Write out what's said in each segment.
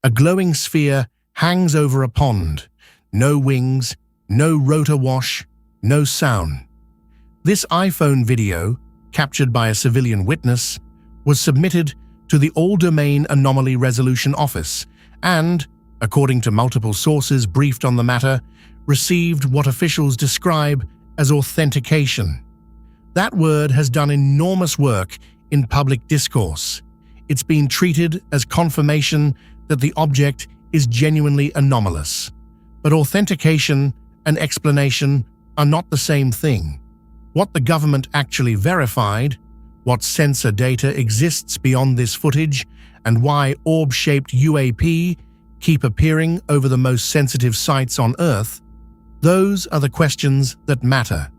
A glowing sphere hangs over a pond. No wings, no rotor wash, no sound. This iPhone video, captured by a civilian witness, was submitted to the All-Domain Anomaly Resolution Office and, according to multiple sources briefed on the matter, received what officials describe as authentication. That word has done enormous work in public discourse. It's been treated as confirmation that the object is genuinely anomalous. But authentication and explanation are not the same thing. What the government actually verified, what sensor data exists beyond this footage, and why orb-shaped UAP keep appearing over the most sensitive sites on Earth, those are the questions that matter.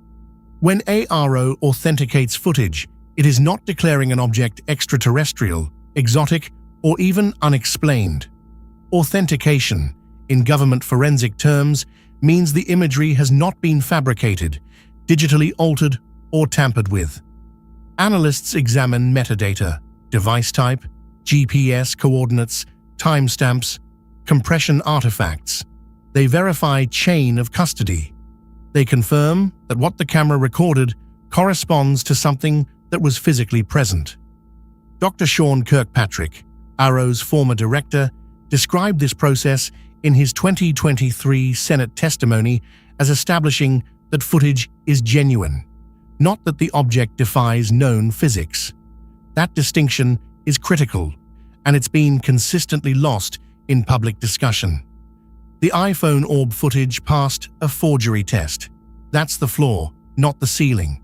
When AARO authenticates footage, it is not declaring an object extraterrestrial, exotic, or even unexplained. Authentication, in government forensic terms, means the imagery has not been fabricated, digitally altered, or tampered with. Analysts examine metadata, device type, GPS coordinates, timestamps, compression artifacts. They verify chain of custody. They confirm that what the camera recorded corresponds to something that was physically present. Dr. Sean Kirkpatrick, AARO's former director, described this process in his 2023 Senate testimony as establishing that footage is genuine, not that the object defies known physics. That distinction is critical, and it's been consistently lost in public discussion. The iPhone orb footage passed a forgery test. That's the floor, not the ceiling.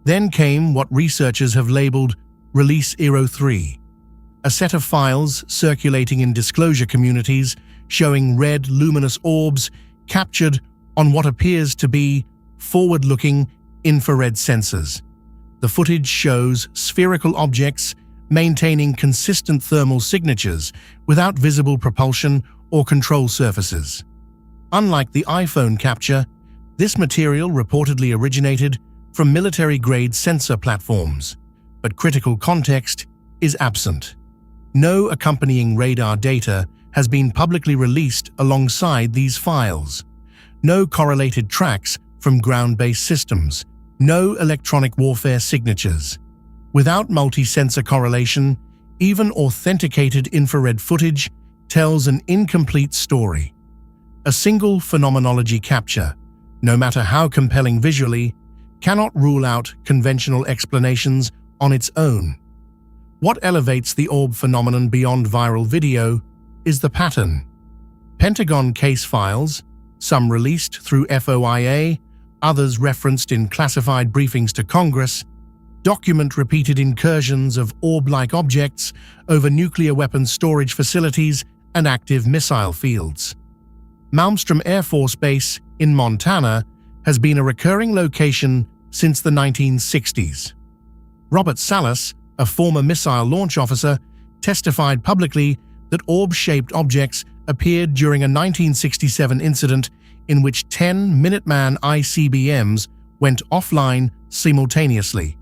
Then came what researchers have labeled Release 03, a set of files circulating in disclosure communities showing red luminous orbs captured on what appears to be forward-looking infrared sensors. The footage shows spherical objects maintaining consistent thermal signatures without visible propulsion or control surfaces. Unlike the iPhone capture, this material reportedly originated from military-grade sensor platforms, but critical context is absent. No accompanying radar data has been publicly released alongside these files. No correlated tracks from ground-based systems. No electronic warfare signatures. Without multi-sensor correlation, even authenticated infrared footage tells an incomplete story. A single phenomenology capture, no matter how compelling visually, cannot rule out conventional explanations on its own. What elevates the orb phenomenon beyond viral video is the pattern. Pentagon case files, some released through FOIA, others referenced in classified briefings to Congress, document repeated incursions of orb-like objects over nuclear weapons storage facilities and active missile fields. Malmstrom Air Force Base in Montana has been a recurring location since the 1960s. Robert Salas, a former missile launch officer, testified publicly that orb-shaped objects appeared during a 1967 incident in which 10 Minuteman ICBMs went offline simultaneously.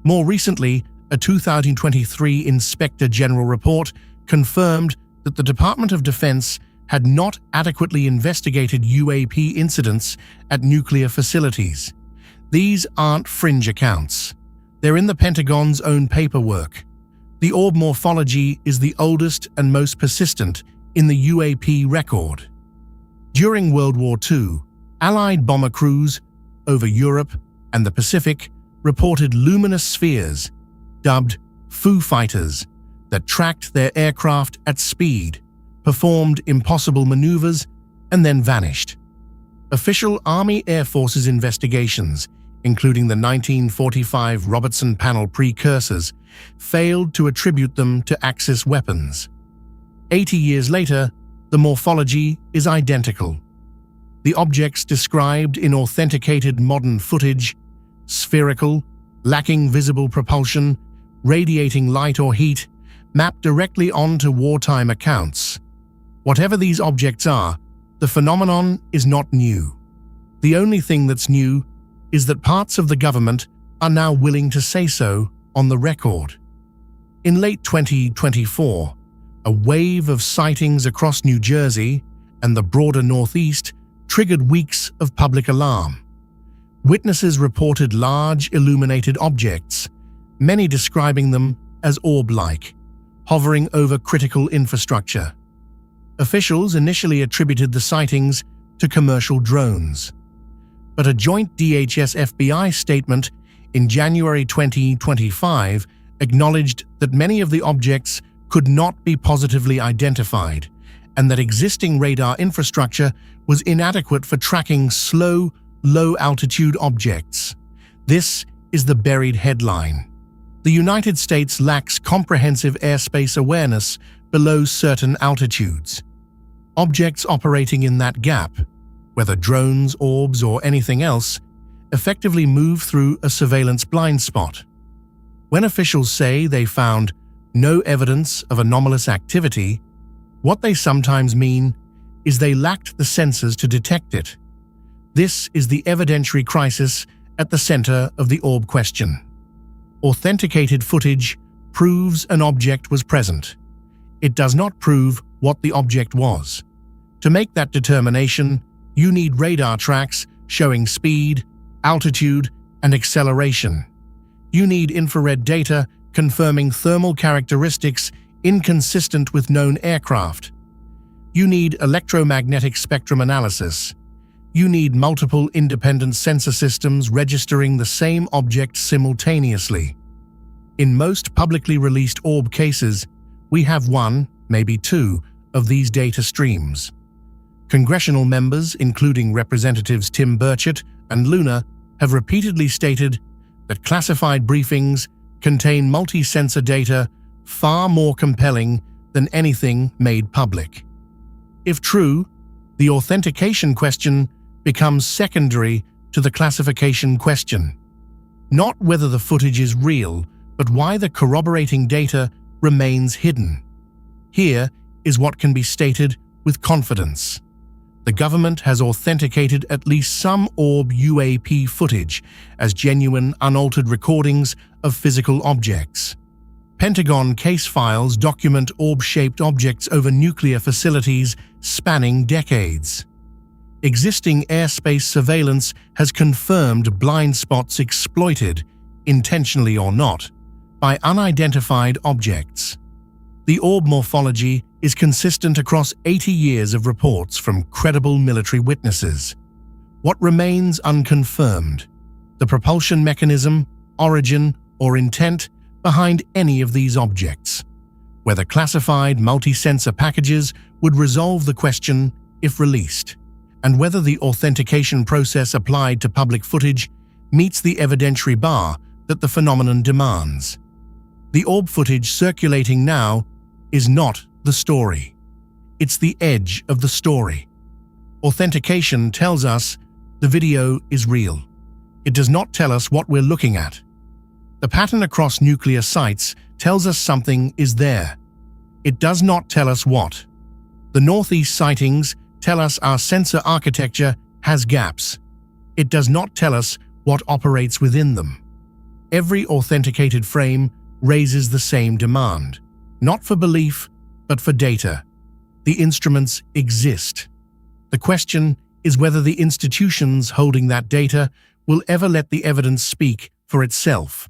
More recently, a 2023 Inspector General report confirmed that the Department of Defense had not adequately investigated UAP incidents at nuclear facilities. These aren't fringe accounts. They're in the Pentagon's own paperwork. The orb morphology is the oldest and most persistent in the UAP record. During World War II, Allied bomber crews over Europe and the Pacific reported luminous spheres, dubbed Foo Fighters, that tracked their aircraft at speed, performed impossible maneuvers, and then vanished. Official Army Air Forces investigations, including the 1945 Robertson Panel precursors, failed to attribute them to Axis weapons. 80 years later, the morphology is identical. The objects described in authenticated modern footage, spherical, lacking visible propulsion, radiating light or heat, map directly onto wartime accounts. Whatever these objects are, the phenomenon is not new. The only thing that's new is that parts of the government are now willing to say so on the record. In late 2024, A wave of sightings across New Jersey and the broader Northeast triggered weeks of public alarm. Witnesses reported large illuminated objects, many describing them as orb-like, hovering over critical infrastructure. Officials initially attributed the sightings to commercial drones, but a joint DHS-FBI statement in January 2025 acknowledged that many of the objects could not be positively identified and that existing radar infrastructure was inadequate for tracking slow, low-altitude objects. This is the buried headline. The United States lacks comprehensive airspace awareness below certain altitudes. Objects operating in that gap, whether drones, orbs, or anything else, effectively move through a surveillance blind spot. When officials say they found no evidence of anomalous activity, what they sometimes mean is they lacked the sensors to detect it. This is the evidentiary crisis at the center of the orb question. Authenticated footage proves an object was present. It does not prove what the object was. To make that determination, you need radar tracks showing speed, altitude, and acceleration. You need infrared data confirming thermal characteristics inconsistent with known aircraft. You need electromagnetic spectrum analysis. You need multiple independent sensor systems registering the same object simultaneously. In most publicly released orb cases, we have one, maybe two, of these data streams. Congressional members, including Representatives Tim Burchett and Luna, have repeatedly stated that classified briefings contain multi-sensor data far more compelling than anything made public. If true, the authentication question becomes secondary to the classification question. Not whether the footage is real, but why the corroborating data remains hidden. Here is what can be stated with confidence. The government has authenticated at least some orb UAP footage as genuine, unaltered recordings of physical objects. Pentagon case files document orb-shaped objects over nuclear facilities spanning decades. Existing airspace surveillance has confirmed blind spots exploited, intentionally or not, by unidentified objects. The orb morphology is consistent across 80 years of reports from credible military witnesses. What remains unconfirmed? The propulsion mechanism, origin, or intent behind any of these objects. Whether classified multi-sensor packages would resolve the question if released, and whether the authentication process applied to public footage meets the evidentiary bar that the phenomenon demands. The orb footage circulating now is not the story. It's the edge of the story. Authentication tells us the video is real. It does not tell us what we're looking at. The pattern across nuclear sites tells us something is there. It does not tell us what. The Northeast sightings tell us our sensor architecture has gaps. It does not tell us what operates within them. Every authenticated frame raises the same demand, not for belief, but for data. The instruments exist. The question is whether the institutions holding that data will ever let the evidence speak for itself.